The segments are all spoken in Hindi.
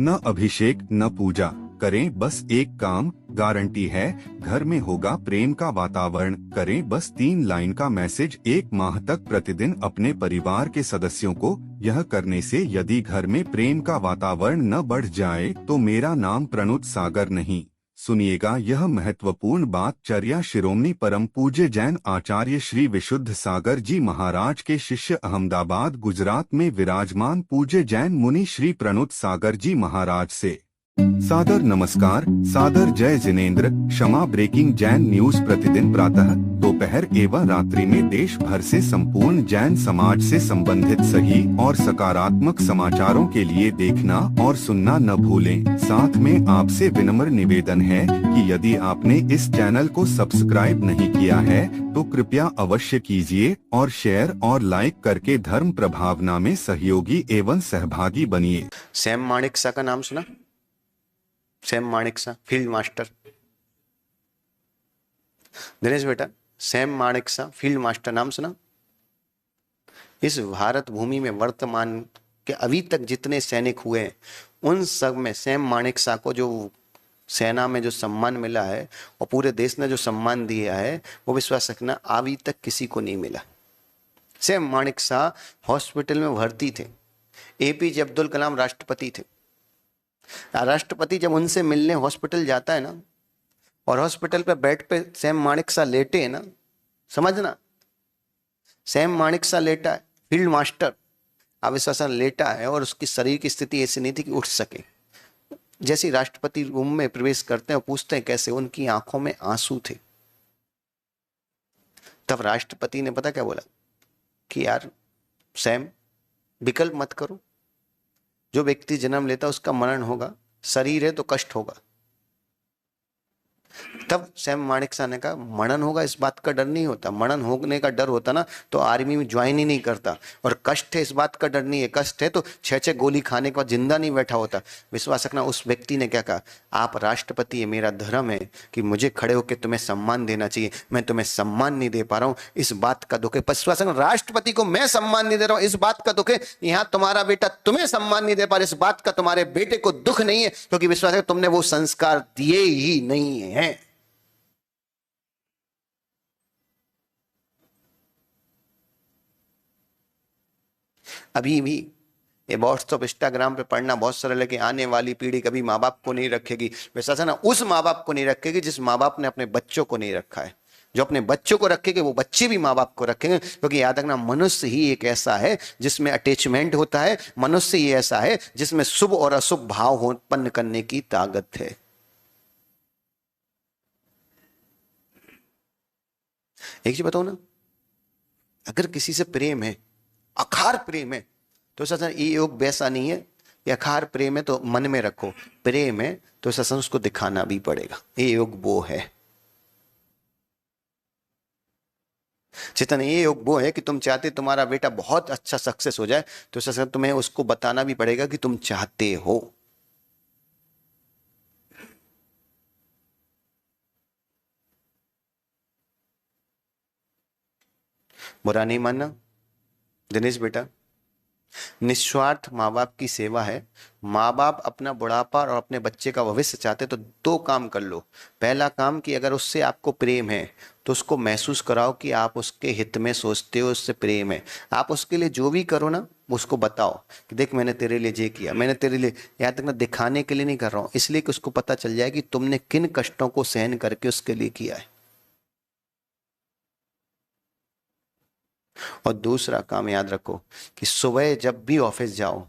न अभिषेक न पूजा, करें बस एक काम, गारंटी है घर में होगा प्रेम का वातावरण। करें बस 3 लाइन का मैसेज 1 माह तक प्रतिदिन अपने परिवार के सदस्यों को। यह करने से यदि घर में प्रेम का वातावरण न बढ़ जाए तो मेरा नाम प्रणुत सागर नहीं। सुनिएगा यह महत्वपूर्ण बात। चर्या शिरोमणि परम पूज्य जैन आचार्य श्री विशुद्ध सागर जी महाराज के शिष्य अहमदाबाद गुजरात में विराजमान पूज्य जैन मुनि श्री प्रणुत सागर जी महाराज से। सादर नमस्कार, सादर जय जिनेन्द्र। क्षमा ब्रेकिंग जैन न्यूज प्रतिदिन प्रातः, दोपहर एवं रात्रि में देश भर से संपूर्ण जैन समाज से संबंधित सही और सकारात्मक समाचारों के लिए देखना और सुनना न भूलें। साथ में आपसे विनम्र निवेदन है कि यदि आपने इस चैनल को सब्सक्राइब नहीं किया है तो कृपया अवश्य कीजिए और शेयर और लाइक करके धर्म प्रभावना में सहयोगी एवं सहभागी बनिए। सैम माणिकसा का नाम सुना? Sam Manekshaw field master. Dinesh बेटा, सैम माणिकसा फील्ड मास्टर नाम सुना? इस भारत भूमि में वर्तमान के अभी तक जितने सैनिक हुए हैं उन सब में सैम माणिकसा को जो सेना में जो सम्मान मिला है और पूरे देश ने जो सम्मान दिया है वो विश्वास रखना अभी तक किसी को नहीं मिला। सैम माणिकसा हॉस्पिटल में भर्ती थे। एपीजे अब्दुल कलाम राष्ट्रपति थे। राष्ट्रपति जब उनसे मिलने हॉस्पिटल जाता है ना और हॉस्पिटल पे बेड पे सैम माणिकसा लेटे है ना, समझना सैम माणिकसा लेटा है, फील्ड मास्टर अविश्वासन लेटा है और उसकी शरीर की स्थिति ऐसी नहीं थी कि उठ सके। जैसे राष्ट्रपति रूम में प्रवेश करते हैं और पूछते हैं कैसे, उनकी आंखों में आंसू थे। तब राष्ट्रपति ने पता क्या बोला कि यार सैम, विकल्प मत करो। जो व्यक्ति जन्म लेता उसका मरण होगा, शरीर है तो कष्ट होगा। तब सैम माणिकसा ने कहा मरण होगा इस बात का डर नहीं होता। मरण होने का डर होता ना तो आर्मी में ज्वाइन ही नहीं करता। और कष्ट है इस बात का डर नहीं है। कष्ट है तो 6-6 गोली खाने के बाद जिंदा नहीं बैठा होता। विश्वास रखना। उस व्यक्ति ने क्या कहा, आप राष्ट्रपति है, मेरा धर्म है कि मुझे खड़े होकर तुम्हें सम्मान देना चाहिए। मैं तुम्हें सम्मान नहीं दे पा रहा हूं, इस बात का दुख है। विश्वास रखना, राष्ट्रपति को मैं सम्मान नहीं दे रहा हूं, इस बात का दुख है। यहां तुम्हारा बेटा तुम्हें सम्मान नहीं दे पा रहा, इस बात का तुम्हारे बेटे को दुख नहीं है, क्योंकि विश्वास है तुमने वो संस्कार दिए ही नहीं है। अभी भी ये व्हाट्सएप इंस्टाग्राम पे पढ़ना बहुत सरल है कि आने वाली पीढ़ी कभी माँ बाप को नहीं रखेगी। वैसा है ना, उस माँ बाप को नहीं रखेगी जिस माँ बाप ने अपने बच्चों को नहीं रखा है। जो अपने बच्चों को रखेंगे वो बच्चे भी माँ बाप को रखेंगे। क्योंकि याद रखना, मनुष्य ही एक ऐसा है जिसमें अटैचमेंट होता है। मनुष्य ही ऐसा है जिसमें शुभ और अशुभ भाव उत्पन्न करने की ताकत है। एक चीज बताओ ना, अगर किसी से प्रेम है, अखार प्रेम है, तो ऐसा ये योग वैसा नहीं है कि अखार प्रेम है तो मन में रखो। प्रेम है तो ऐसा उसको दिखाना भी पड़ेगा। ये योग वो है। चेतन, ये योग वो है कि तुम चाहते तुम्हारा बेटा बहुत अच्छा सक्सेस हो जाए तो ऐसा तुम्हें उसको बताना भी पड़ेगा कि तुम चाहते हो। बुरा नहीं मानना दिनेश बेटा। निस्वार्थ माँ बाप की सेवा है। माँ बाप अपना बुढ़ापा और अपने बच्चे का भविष्य चाहते तो 2 काम कर लो। पहला काम कि अगर उससे आपको प्रेम है तो उसको महसूस कराओ कि आप उसके हित में सोचते हो, उससे प्रेम है। आप उसके लिए जो भी करो ना उसको बताओ कि देख मैंने तेरे लिए ये किया, मैंने तेरे लिए, याद रखना दिखाने के लिए नहीं कर रहा हूं, इसलिए कि उसको पता चल जाए कि तुमने किन कष्टों को सहन करके उसके लिए किया है। और दूसरा काम याद रखो कि सुबह जब भी ऑफिस जाओ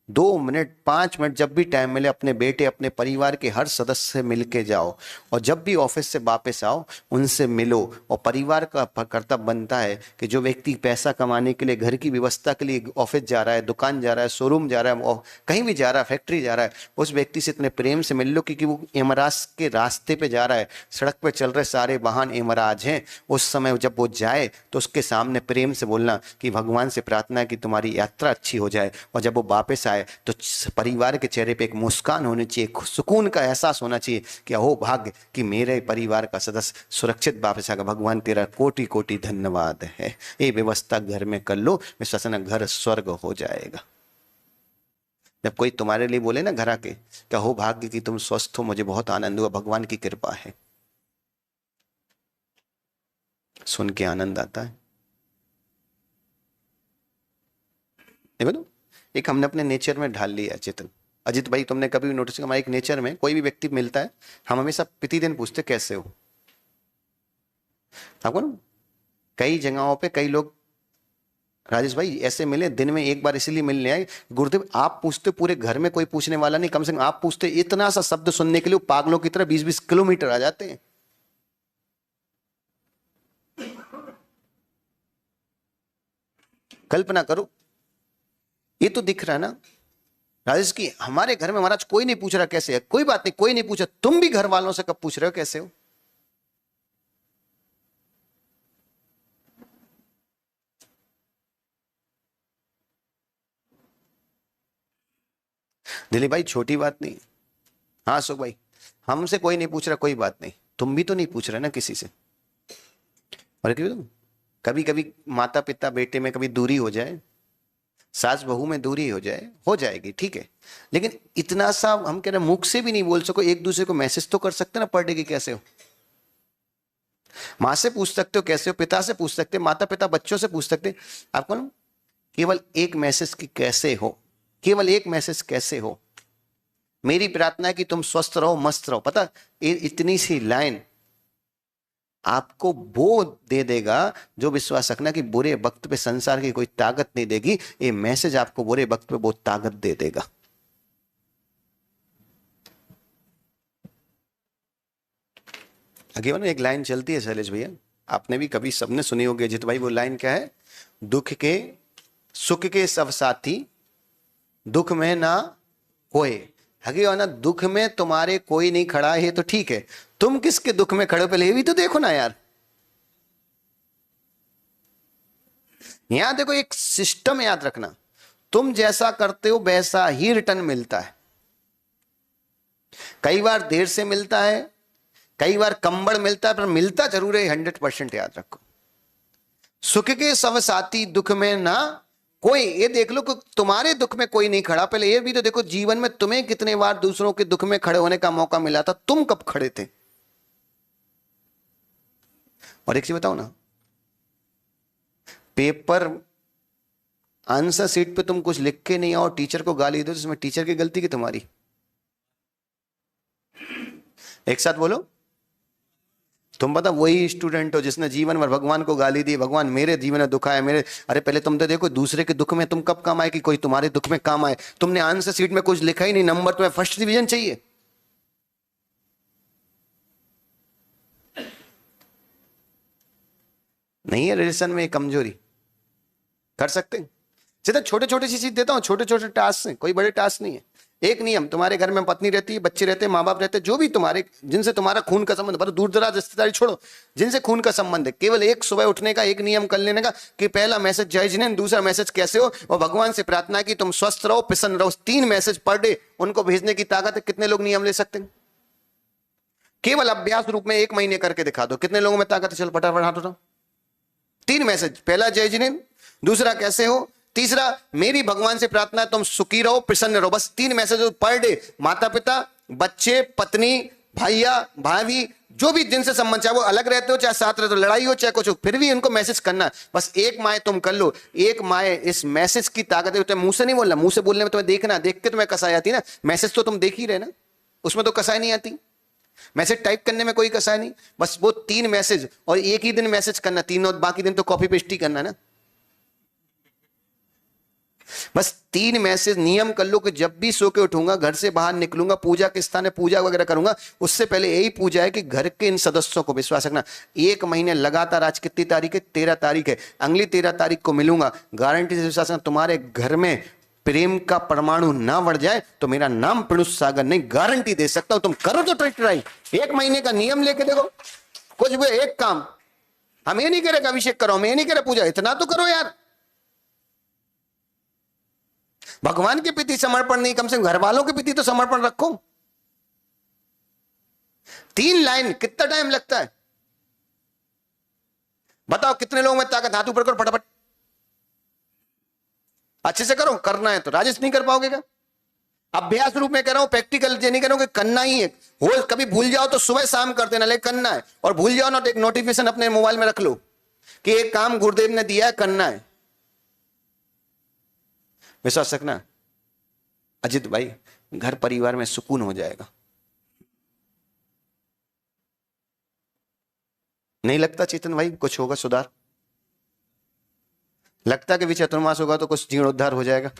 2 मिनट 5 मिनट जब भी टाइम मिले अपने बेटे अपने परिवार के हर सदस्य से मिल के जाओ। और जब भी ऑफिस से वापस आओ उनसे मिलो। और परिवार का कर्तव्य बनता है कि जो व्यक्ति पैसा कमाने के लिए घर की व्यवस्था के लिए ऑफिस जा रहा है, दुकान जा रहा है, शोरूम जा रहा है, और कहीं भी जा रहा है, फैक्ट्री जा रहा है, उस व्यक्ति से इतने प्रेम से मिल लो क्योंकि वो यमराज के रास्ते पे जा रहा है। सड़क पे चल रहे सारे वाहन यमराज हैं। उस समय जब वो जाए तो उसके सामने प्रेम से बोलना कि भगवान से प्रार्थना है कि तुम्हारी यात्रा अच्छी हो जाए। और जब वो वापस आए तो परिवार के चेहरे पे एक मुस्कान होनी चाहिए, सुकून का एहसास होना चाहिए कि अहो भाग्य कि मेरे परिवार का सदस्य सुरक्षित वापस आ गया, भगवान तेरा कोटि कोटि धन्यवाद है। ये व्यवस्था घर में कर लो, विश्वास घर स्वर्ग हो जाएगा। जब कोई तुम्हारे लिए बोले ना घर आके, क्या हो भाग्य कि तुम स्वस्थ हो, मुझे बहुत आनंद हुआ, भगवान की कृपा है, सुन के आनंद आता है। ये बोलो, एक हमने अपने नेचर में ढाल लिया चेतन। अजित भाई, तुमने कभी भी नोटिस किया हमारे एक नेचर में कोई भी व्यक्ति मिलता है, हम हमेशा प्रतिदिन पूछते कैसे हो। आपको ना कई जगहों पे कई लोग, राजेश भाई ऐसे मिले दिन में एक बार इसीलिए मिलने आए, गुरुदेव आप पूछते, पूरे घर में कोई पूछने वाला नहीं, कम से कम आप पूछते, इतना सा शब्द सुनने के लिए पागलों की तरह 20-20 किलोमीटर आ जाते हैं। कल्पना करो, ये तो दिख रहा है ना राजेश की, हमारे घर में महाराज कोई नहीं पूछ रहा कैसे है, कोई बात नहीं, कोई नहीं पूछा, तुम भी घर वालों से कब पूछ रहे हो कैसे हो। दिलीप भाई छोटी बात नहीं। हाँ सुख भाई, हमसे कोई नहीं पूछ रहा, कोई बात नहीं, तुम भी तो नहीं पूछ रहे ना किसी से। और कभी कभी माता पिता बेटे में कभी दूरी हो जाए, सास बहू में दूरी हो जाए, हो जाएगी ठीक है, लेकिन इतना सा हम कह रहे मुख से भी नहीं बोल सको, एक दूसरे को मैसेज तो कर सकते ना पर डे की कैसे हो। माँ से पूछ सकते हो कैसे हो, पिता से पूछ सकते, माता पिता बच्चों से पूछ सकते। आपको ना केवल एक मैसेज की कैसे हो, केवल एक मैसेज कैसे हो, मेरी प्रार्थना है कि तुम स्वस्थ रहो, मस्त रहो। पता इतनी सी लाइन आपको वो दे देगा जो विश्वास रखना कि बुरे वक्त पे संसार की कोई ताकत नहीं देगी, ये मैसेज आपको बुरे वक्त पे बहुत ताकत दे देगा। आगे ना एक लाइन चलती है शैलेश भैया, आपने भी कभी सबने सुनी होगी जित भाई, वो लाइन क्या है, दुख के सुख के सब साथी, दुख में ना कोई। आगे ना दुख में तुम्हारे कोई नहीं खड़ा है तो ठीक है, तुम किसके दुख में खड़े हो पहले ये भी तो देखो ना यार। यहां देखो एक सिस्टम याद रखना, तुम जैसा करते हो वैसा ही रिटर्न मिलता है। कई बार देर से मिलता है, कई बार कंबल मिलता है, पर मिलता जरूर है, 100% याद रखो। सुख के सब साथी, दुख में ना कोई। ये देख लो कि तुम्हारे दुख में कोई नहीं खड़ा, पहले ये भी तो देखो जीवन में तुम्हें कितने बार दूसरों के दुख में खड़े होने का मौका मिला था, तुम कब खड़े थे। और एक चीज बताओ ना, पेपर आंसर शीट पे तुम कुछ लिख के नहीं आओ, टीचर को गाली दो, जिसमें टीचर की गलती की तुम्हारी। एक साथ बोलो, तुम पता वही स्टूडेंट हो जिसने जीवन भर भगवान को गाली दी, भगवान मेरे जीवन में दुख आए मेरे। अरे पहले तुम तो देखो दूसरे के दुख में तुम कब काम आए कि कोई तुम्हारे दुख में काम आए। तुमने आंसर शीट में कुछ लिखा ही नहीं, नंबर तुम्हें फर्स्ट डिवीजन चाहिए। नहीं है रिलेशन में कमजोरी, कर सकते हैं। सीधा छोटे छोटे सी चीज देता हूं, छोटे छोटे टास्क हैं, कोई बड़े टास्क नहीं है। एक नियम, तुम्हारे घर में पत्नी रहती है, बच्चे रहते हैं, माँ बाप रहते हैं, जो भी तुम्हारे जिनसे तुम्हारा खून का संबंध, दूर दराज रिश्तेदारी छोड़ो, जिनसे खून का संबंध है, केवल एक सुबह उठने का एक नियम कर लेने का कि पहला मैसेज जय जिनेंद्र, दूसरा मैसेज कैसे हो, और भगवान से प्रार्थना की तुम स्वस्थ रहो, प्रसन्न रहो। 3 मैसेज पर डे उनको भेजने की ताकत है। कितने लोग नियम ले सकते हैं? केवल अभ्यास रूप में 1 महीने करके दिखा दो, कितने लोगों में ताकत है? चलो फटाफट हाथ उठाओ। 3 मैसेज, पहला जय जिनेंद्र, दूसरा कैसे हो, तीसरा मेरी भगवान से प्रार्थना तुम सुखी रहो, प्रसन्न रहो। बस 3 मैसेज पर डे। माता पिता, बच्चे, पत्नी, भैया, भाभी, जो भी जिनसे संबंध, चाहे वो अलग रहते हो चाहे साथ रहते हो, लड़ाई हो चाहे कुछ हो, फिर भी उनको मैसेज करना। बस 1 माह तुम कर लो, 1 माह इस मैसेज की ताकत है। मुंह से नहीं बोलना, मुंह से बोलने में तुम्हें देखना, देख के तुम्हें कसाई आती ना, मैसेज तो तुम देख ही रहे ना, उसमें तो कसाई नहीं आती। मैसेज टाइप करने में कोई कसाई नहीं, बस वो 3 मैसेज, और एक ही दिन मैसेज करना, 3 और बाकी दिन तो कॉपी पेस्ट ही करना ना। बस 3 मैसेज नियम कर लो कि जब भी सो के उठूंगा, घर से बाहर निकलूंगा, पूजा के स्थान में पूजा वगैरह करूंगा, उससे पहले यही पूजा है कि घर के इन सदस्यों को विश्वास रखना। 1 महीने लगातार, आज कितनी तारीख है? 13 तारीख है, अगली 13 तारीख को मिलूंगा, गारंटी से विश्वास रखना, तुम्हारे घर में प्रेम का परमाणु ना बढ़ जाए तो मेरा नाम प्रणुष सागर नहीं, गारंटी दे सकता हूं। तुम करो तो ट्राई, 1 महीने का नियम लेके देखो, कुछ भी एक काम। हम ये नहीं कह रहे अभिषेक करो, हम ये नहीं कह रहे पूजा, इतना तो करो यार। भगवान के प्रति समर्पण नहीं, कम से कम घर वालों के प्रति तो समर्पण रखो। 3 लाइन कितना टाइम लगता है बताओ? कितने लोगों में ताकत? हाथ ऊपर करो फटाफट, अच्छे से करो। करना है तो राजेश नहीं कर पाओगे क्या? अभ्यास रूप में कर रहा हूं, प्रैक्टिकल ये नहीं कर रहा हूं कि करना ही है। हो कभी भूल जाओ तो सुबह शाम कर देना, लेकिन करना है। और भूल जाओ ना तो एक नोटिफिकेशन अपने मोबाइल में रख लो कि एक काम गुरुदेव ने दिया है, करना है। विश्वास रखना अजित भाई, घर परिवार में सुकून हो जाएगा। नहीं लगता चेतन भाई कुछ होगा सुधार? लगता कि भी चतुर्मास होगा तो कुछ जीर्णोद्धार हो जाएगा?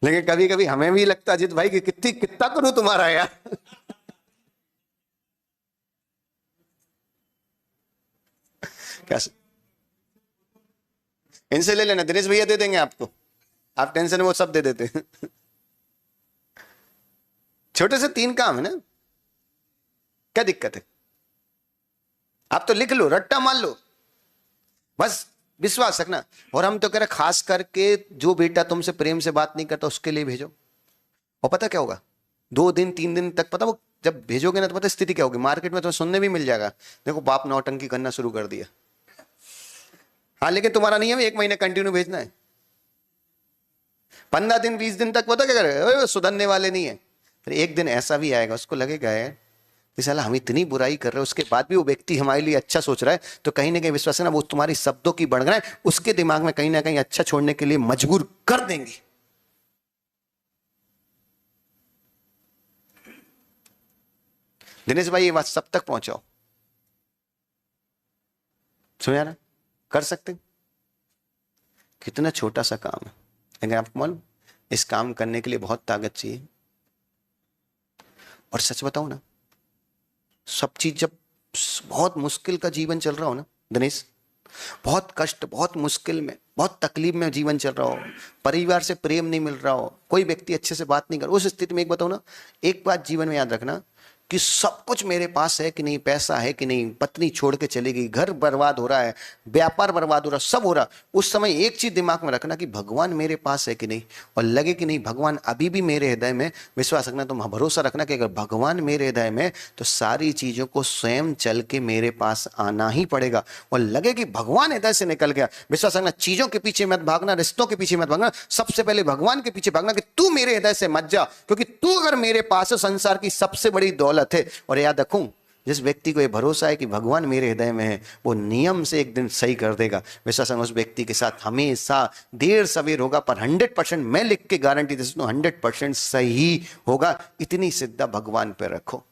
लेकिन कभी कभी हमें भी लगता अजित भाई कि कितना करूं तुम्हारा यार। कैसे? इनसे ले लेना, दिनेश भैया दे देंगे आपको, आप टेंशन वो सब दे देते हैं। छोटे से 3 काम है ना, क्या दिक्कत है? आप तो लिख लो, रट्टा मार लो, बस विश्वास रखना। और हम तो कह रहे खास करके जो बेटा तुमसे प्रेम से बात नहीं करता उसके लिए भेजो। और पता क्या होगा, 2 दिन 3 दिन तक, पता वो जब भेजोगे ना तो पता स्थिति क्या होगी, मार्केट में तुम्हें सुनने भी मिल जाएगा, देखो बाप नौटंकी करना शुरू कर दिया। हाँ लेकिन तुम्हारा नियम 1 महीने कंटिन्यू भेजना है। 15 दिन 20 दिन तक पता क्या करे, सुधरने वाले नहीं है। फिर एक दिन ऐसा भी आएगा उसको लगेगा है कि साला हम इतनी बुराई कर रहे हैं, उसके बाद भी वो व्यक्ति हमारे लिए अच्छा सोच रहा है, तो कहीं ना कहीं विश्वास है ना, वो तुम्हारी शब्दों की बढ़ रहा है, उसके दिमाग में कहीं ना कहीं अच्छा छोड़ने के लिए मजबूर कर देंगे। दिनेश भाई ये बात सब तक पहुंचाओ, सुना ना, कर सकते? कितना छोटा सा काम है, लेकिन आपको मालूम इस काम करने के लिए बहुत ताकत चाहिए। और सच बताऊं ना, सब चीज जब बहुत मुश्किल का जीवन चल रहा हो ना दिनेश, बहुत कष्ट, बहुत मुश्किल में, बहुत तकलीफ में जीवन चल रहा हो, परिवार से प्रेम नहीं मिल रहा हो, कोई व्यक्ति अच्छे से बात नहीं कर, उस स्थिति में एक बताऊं ना, एक बात जीवन में याद रखना कि सब कुछ मेरे पास है कि नहीं, पैसा है कि नहीं, पत्नी छोड़ के चली गई, घर बर्बाद हो रहा है, व्यापार बर्बाद हो रहा है, सब हो रहा, उस समय एक चीज दिमाग में रखना कि भगवान मेरे पास है कि नहीं, और लगे कि नहीं भगवान अभी भी मेरे हृदय में, विश्वास रखना, तुम भरोसा रखना कि अगर भगवान मेरे हृदय में तो सारी चीजों को स्वयं चल के मेरे पास आना ही पड़ेगा। और लगे कि भगवान हृदय से निकल गया, विश्वास रखना, चीजों के पीछे मत भागना, रिश्तों के पीछे मत भागना, सबसे पहले भगवान के पीछे भागना कि तू मेरे हृदय से मत जा, क्योंकि तू अगर मेरे पास संसार की सबसे बड़ी दौलत है। और याद रखूं, जिस व्यक्ति को यह भरोसा है कि भगवान मेरे हृदय में है, वो नियम से एक दिन सही कर देगा। विश्वास उस व्यक्ति के साथ हमेशा देर सवेर होगा, पर 100% मैं लिख के गारंटी दे सकता हूं 100% सही होगा। इतनी श्रद्धा भगवान पर रखो।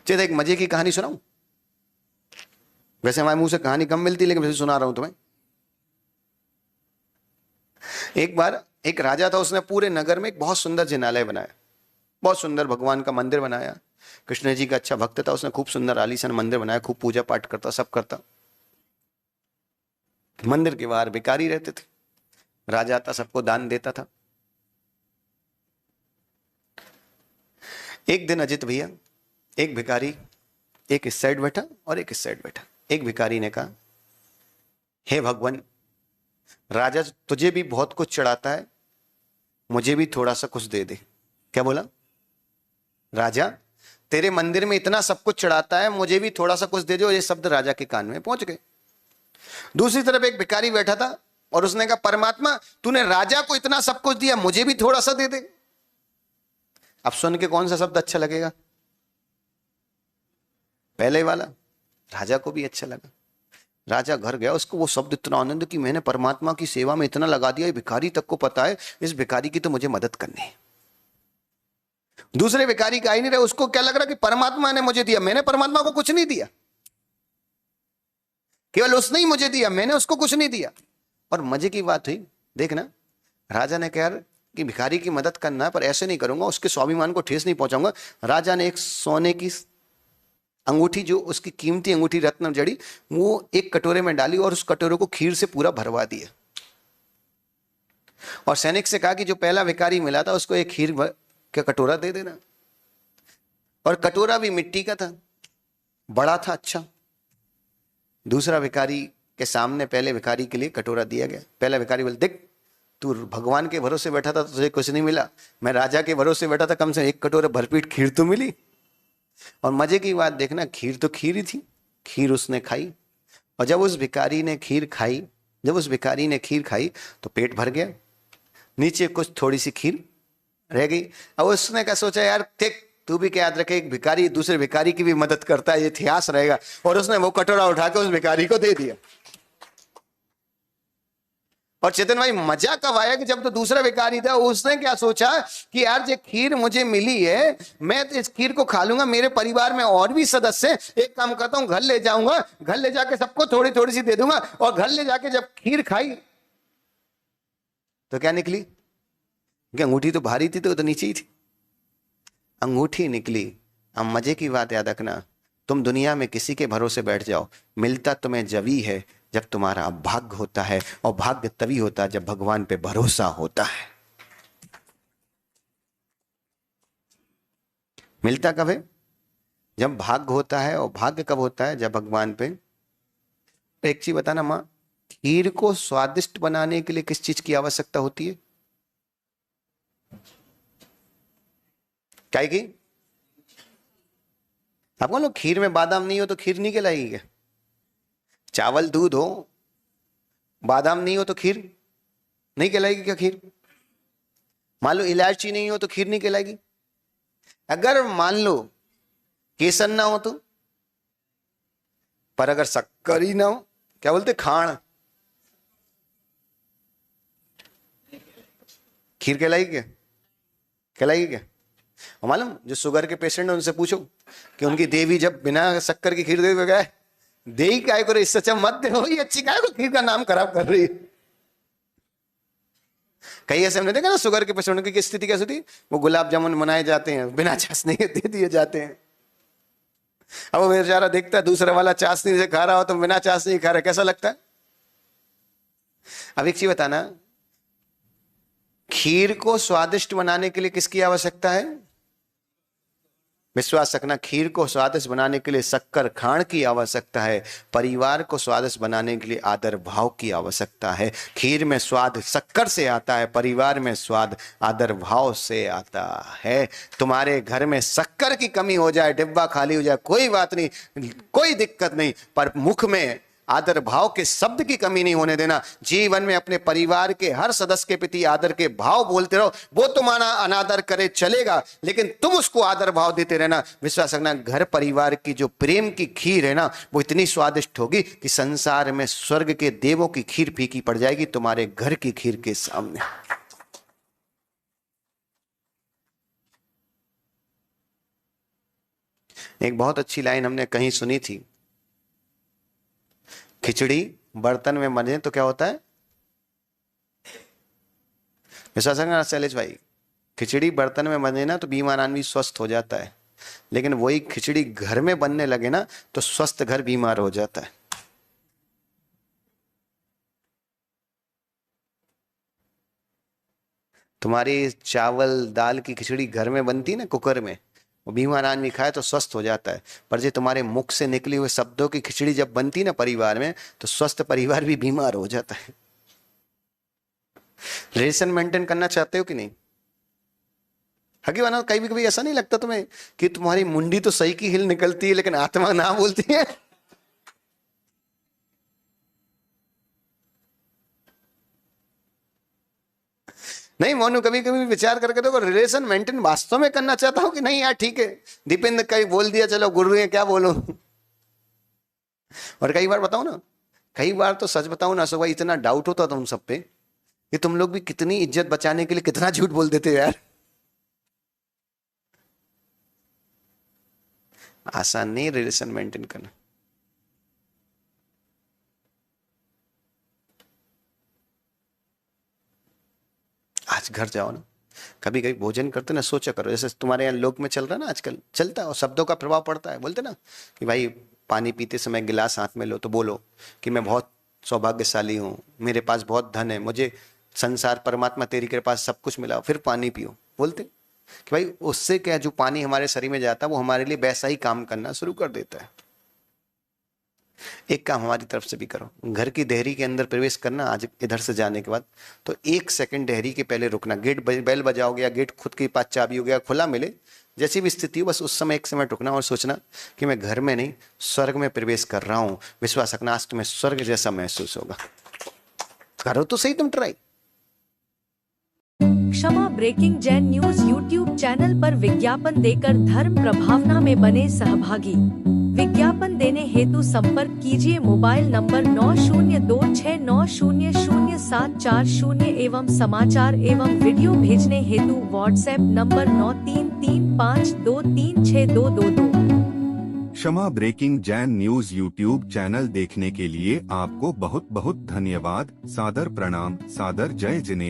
चलो एक मजे की कहानी सुनाऊं, वैसे हमारे मुंह से कहानी कम मिलती, लेकिन वैसे सुना रहा हूं तुम्हें। एक बार एक राजा था, उसने पूरे नगर में एक बहुत सुंदर जिनालय बनाया, बहुत सुंदर भगवान का मंदिर बनाया। कृष्ण जी का अच्छा भक्त था, उसने खूब सुंदर आलीशान मंदिर बनाया, खूब पूजा पाठ करता, सब करता। मंदिर के बाहर भिखारी रहते थे, राजा आता सबको दान देता था। एक दिन अजित भैया, एक भिखारी एक इस साइड बैठा और एक इस साइड बैठा। एक भिखारी ने कहा, हे भगवान, राजा तुझे भी बहुत कुछ चढ़ाता है, मुझे भी थोड़ा सा कुछ दे दे। क्या बोला? राजा तेरे मंदिर में इतना सब कुछ चढ़ाता है, मुझे भी थोड़ा सा कुछ दे दो। ये शब्द राजा के कान में पहुंच गए। दूसरी तरफ एक भिखारी बैठा था और उसने कहा, परमात्मा तूने राजा को इतना सब कुछ दिया, मुझे भी थोड़ा सा दे दे। अब सुन के कौन सा शब्द अच्छा लगेगा? पहले वाला। राजा को भी अच्छा लगा। राजा घर गया, उसको वो शब्द इतना आनंद कि मैंने परमात्मा की सेवा में इतना लगा दिया, भिखारी तक को पता है इस भिखारी की तो मुझे मदद करनी है। दूसरे भिखारी का ही नहीं रहा, उसको क्या लग रहा कि परमात्मा ने मुझे दिया, मैंने परमात्मा को कुछ नहीं दिया, केवल उसने ही मुझे दिया, मैंने उसको कुछ नहीं दिया। और मजे की बात हुई, देखना, राजा ने कहा कि भिखारी की मदद करना है, पर ऐसे नहीं करूंगा, उसके स्वाभिमान को ठेस नहीं पहुंचाऊंगा। राजा ने एक सोने की अंगूठी, जो उसकी कीमती अंगूठी रत्न जड़ी, वो एक कटोरे में डाली और उस कटोरे को खीर से पूरा भरवा दिया। और सैनिक से कहा कि जो पहला भिखारी मिला था उसको एक खीर का कटोरा दे देना। और कटोरा भी मिट्टी का था, बड़ा था, अच्छा। दूसरा भिखारी के सामने पहले भिखारी के लिए कटोरा दिया गया। पहला भिखारी बोले, देख तू भगवान के भरोसे बैठा था, तुझे कुछ नहीं मिला, मैं राजा के भरोसे बैठा था, कम से कम एक कटोरा भरपेट खीर तो मिली। और मजे की बात देखना, खीर तो खीर ही थी, खीर उसने खाई। और जब उस भिखारी ने खीर खाई जब उस भिखारी ने खीर खाई तो पेट भर गया, नीचे कुछ थोड़ी सी खीर रह गई। अब उसने क्या सोचा, यार ठीक, तू भी क्या याद रखे, एक भिखारी दूसरे भिखारी की भी मदद करता है, ये इतिहास रहेगा। और उसने वो कटोरा उठा के उस भिखारी को दे दिया। और चेतन भाई मजा कब आया कि जब तो दूसरा भिखारी था, उसने क्या सोचा कि यार ये खीर मुझे मिली है, मैं तो इस खीर को खा लूंगा, मेरे परिवार में और भी सदस्य हैं, एक काम करता हूं घर ले जाऊंगा, घर ले जाके सबको थोड़ी थोड़ी सी दे दूंगा। और घर ले जाके जब खीर खाई तो क्या निकली कि अंगूठी तो भारी थी, तो नीचे ही थी, अंगूठी निकली। अब मजे की बात याद रखना, तुम दुनिया में किसी के भरोसे बैठ जाओ, मिलता तुम्हें जभी है जब तुम्हारा भाग्य होता है, और भाग्य तभी होता है जब भगवान पे भरोसा होता है। मिलता कब है? जब भाग्य होता है। और भाग्य कब होता है? जब भगवान पे। एक चीज बताना मां, खीर को स्वादिष्ट बनाने के लिए किस चीज की आवश्यकता होती है? क्या की? आप बोलो खीर में बादाम नहीं हो तो खीर नहीं कहलाएगी क्या? चावल दूध हो, बादाम नहीं हो तो खीर नहीं कहलाएगी क्या? खीर मान लो इलायची नहीं हो तो खीर नहीं कहलाएगी। अगर मान लो केसर ना हो तो, पर अगर शक्कर ही ना हो, क्या बोलते, खाण, खीर कहलाएगी क्या? कहलाएगी क्या? और मालूम जो शुगर के पेशेंट है उनसे पूछो कि उनकी देवी जब बिना शक्कर की खीर दे गए, दे ही काय करो, इससे अच्छा मत दे, ये अच्छी काय को खीर का नाम खराब कर रही है। कई ऐसे हमने देखा ना शुगर के पेशेंट की स्थिति कैसी थी, वो गुलाब जामुन बनाए जाते हैं बिना चाशनी के दे दिए जाते हैं। अब वो बेचारा देखता है दूसरा वाला चाशनी से खा रहा हो तो बिना चाशनी खा रहा है, कैसा लगता है? अब एक चीज बताना, खीर को स्वादिष्ट बनाने के लिए किसकी आवश्यकता है? विश्वास रखना, खीर को स्वादिष्ट बनाने के लिए शक्कर खाण की आवश्यकता है, परिवार को स्वादिष्ट बनाने के लिए आदर भाव की आवश्यकता है। खीर में स्वाद शक्कर से आता है, परिवार में स्वाद आदर भाव से आता है। तुम्हारे घर में शक्कर की कमी हो जाए, डिब्बा खाली हो जाए, कोई बात नहीं, कोई दिक्कत नहीं, पर मुख में आदर भाव के शब्द की कमी नहीं होने देना। जीवन में अपने परिवार के हर सदस्य के प्रति आदर के भाव बोलते रहो। वो तुम्हारा अनादर करे चलेगा, लेकिन तुम उसको आदर भाव देते रहना। विश्वास रखना, घर परिवार की जो प्रेम की खीर है ना, वो इतनी स्वादिष्ट होगी कि संसार में स्वर्ग के देवों की खीर फीकी पड़ जाएगी तुम्हारे घर की खीर के सामने। एक बहुत अच्छी लाइन हमने कहीं सुनी थी, खिचड़ी बर्तन में बने तो क्या होता है? विश्वास रखना शैलेश भाई, खिचड़ी बर्तन में बने ना तो बीमार आदमी स्वस्थ हो जाता है, लेकिन वही खिचड़ी घर में बनने लगे ना तो स्वस्थ घर बीमार हो जाता है। तुम्हारी चावल दाल की खिचड़ी घर में बनती ना कुकर में, वो बीमार आदमी खाए तो स्वस्थ हो जाता है। पर जो तुम्हारे मुख से निकली हुए शब्दों की खिचड़ी जब बनती ना परिवार में, तो स्वस्थ परिवार भी बीमार हो जाता है। रिलेशन मेंटेन करना चाहते हो कि नहीं? हकी बना, कभी कभी ऐसा नहीं लगता तुम्हें कि तुम्हारी मुंडी तो सही की हिल निकलती है लेकिन आत्मा ना बोलती है? नहीं मोनू, कभी कभी विचार करके देखो, रिलेशन मेंटेन वास्तव में करना चाहता हूं कि नहीं? यार ठीक है, दीपेंद्र कहीं बोल दिया, चलो गुरु है क्या बोलो। और कई बार बताओ ना, कई बार तो सच बताऊं ना, सुबह इतना डाउट होता था उन सब पे कि तुम लोग भी कितनी इज्जत बचाने के लिए कितना झूठ बोल देते हो यार। आसान नहीं रिलेशन मेंटेन करना। आज घर जाओ ना, कभी कभी भोजन करते ना, सोचा करो, जैसे तुम्हारे यहाँ लोक में चल रहा है ना आजकल, चलता है और शब्दों का प्रभाव पड़ता है। बोलते ना कि भाई पानी पीते समय गिलास हाथ में लो तो बोलो कि मैं बहुत सौभाग्यशाली हूँ, मेरे पास बहुत धन है, मुझे संसार परमात्मा तेरी कृपा पास सब कुछ मिला, फिर पानी पियो। बोलते कि भाई उससे क्या, जो पानी हमारे शरीर में जाता है वो हमारे लिए वैसा ही काम करना शुरू कर देता है। एक काम हमारी तरफ से भी करो, घर की देहरी के अंदर प्रवेश करना, आज इधर से जाने के बाद तो 1 सेकंड देहरी के पहले रुकना। गेट बेल बजाओगे या गेट खुद के पास चाबी हो गया खुला मिले, जैसी भी स्थिति हो, बस उस समय 1 समय रुकना और सोचना कि मैं घर में नहीं स्वर्ग में प्रवेश कर रहा हूं। विश्वास रखना, आज तुम्हें स्वर्ग जैसा महसूस होगा। करो तो सही तुम ट्राई। क्षमा breaking Jain news YouTube channel पर विज्ञापन देकर धर्म प्रभावना में बने सहभागी। विज्ञापन देने हेतु संपर्क कीजिए मोबाइल नंबर 9026900740 एवं समाचार एवं वीडियो भेजने हेतु व्हाट्सएप नंबर 9335236222। क्षमा breaking Jain news YouTube channel देखने के लिए आपको बहुत बहुत धन्यवाद। सादर प्रणाम, सादर जय जिनेन्द्र।